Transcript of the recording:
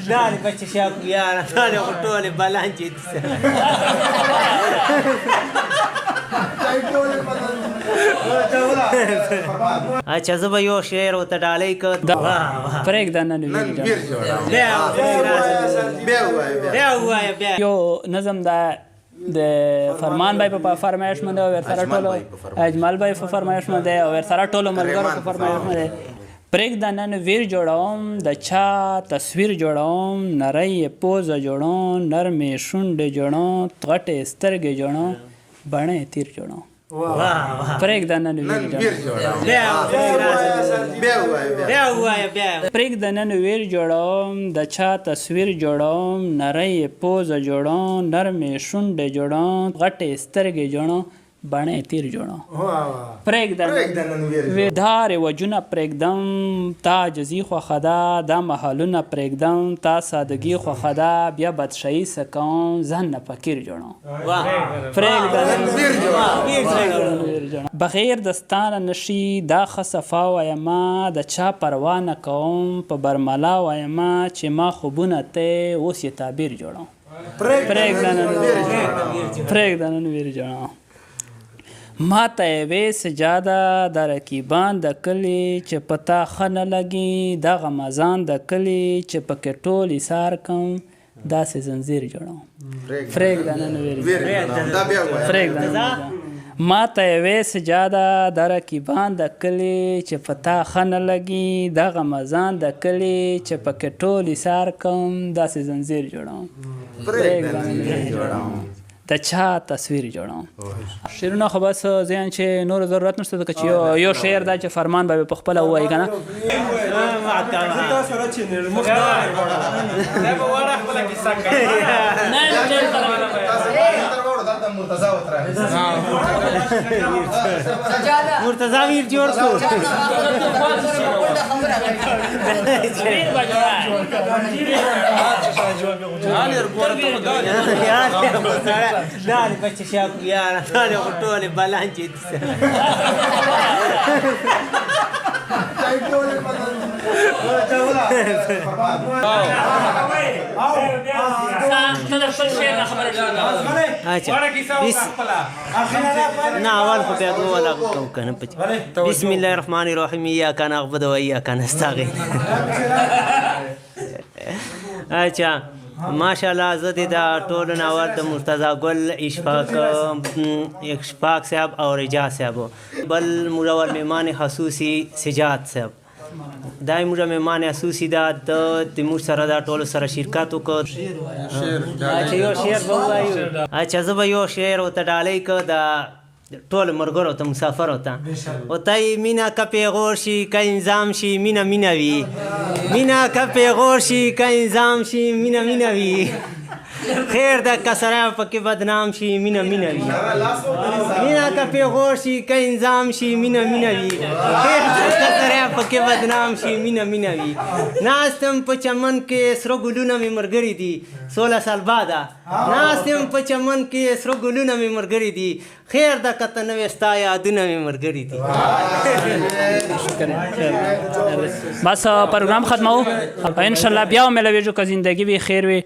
دا دې بچه شاکو یاره دا دې خو ټولې بلانجې دي اچھا زه به یو شعر ورته ډالۍ کړم پرېږده نن بیا ووایه بیا یو نظم ده د فرمان بای په فرمایش باندې او ورسره ټولو اجمل بای په فرمایش باندې او ورسره ټولو ملګرو په فرمایش باندې پرېږده نن ویر جوړوم د چا تصویر جوړوم نری پوزه جوړوم نرمې شونډې جوړوم غټې سترګې جوړوم بڼې تیر جوړوم پرېږده نن ویر جوړوم پرېږده نن ویر جوړوم د چا تصویر جوړوم نری پوزه جوړوم نرمې شونډې جوړوم غټې سترګې جوړوم بڼې تیر جوړوم پرېږده دارې وجونه پرېږدم تا عاجزي خوښه ده دا محلونه پرېږدم تا سادګي خوښه ده بیا بدشایي څه کوم ځان نه فقیر جوړوم پرېږده بغیر د ستانه نشي دا ښه صفا ویمه د چا پروا نه کوم په برملا ویمه چې ما خوبونه ته اوس یې تعبیر جوړوم پرېږده نن ویر جوړوم ما ته یوې سجاده د رقیبان د کلي چې په تا ښه نه لګي دغه مزان د کلي چې پکې ټول ایثار کوم داسې زنځیر جوړوم پرېږده نن ویر ما ته یوې سجاده د رقیبان د کلي چې په تا ښه نه لګي دغه مزان د کلي چې پکې ټول ایثار کوم داسې زنځیر جوړوم پرېږده نن ویر جوړوم د چا تصویر جوړوم شعرونه خو بس ذهن چې نور ضرورت نشته ځکه چې یو شعر دا چې فرمان به په خپله ووایي که نه مرتضی ویر جوړ کړو دا دې بچه شاکو یاره دا دې خو ټولې بلانجې دي نه اول خو بیا دوه کوم که نه بسم الله الرحمن الرحیم ایاک نعبد و ایاک نستعین اچھا ماشاءالله زه دې دا ټولو ناول د مرتضی ګل اشفاق صاحب او رجا صاحب بل موږ مهمان خصوصي سجاد صاحب دا موږ مهمان خصوصي دا د موږ سره دا ټولو سره شرکت وکړ اچھا یو شعر به ووایو اچھا زه به یو شعر ورته ډالۍ کړ د ټول مرګرو ته مسافر وته وتای مینا که پیغور شي که انظام شي مینا مینا وي مینا که پیغور شي که انظام شي مینا مینا وي خیر ده که سړی پکې بدنام شي مینا مینا وي مینا که پیغور شي که انظام شي مینا مینا وي خیر ده که سړی پکې بدنام شي مینا مینا وي ناست یم په چمن کې سره ګلونه مې ملګري دي 16 سال بعده ناست یم په چمن کې سره ګلونه مې ملګري دي خیر ده که ته نوې ستا یادونه مې ملګري دي بس پروګرام ختمو انشاءالله بیا ملویږو که زندگی وي خیر وي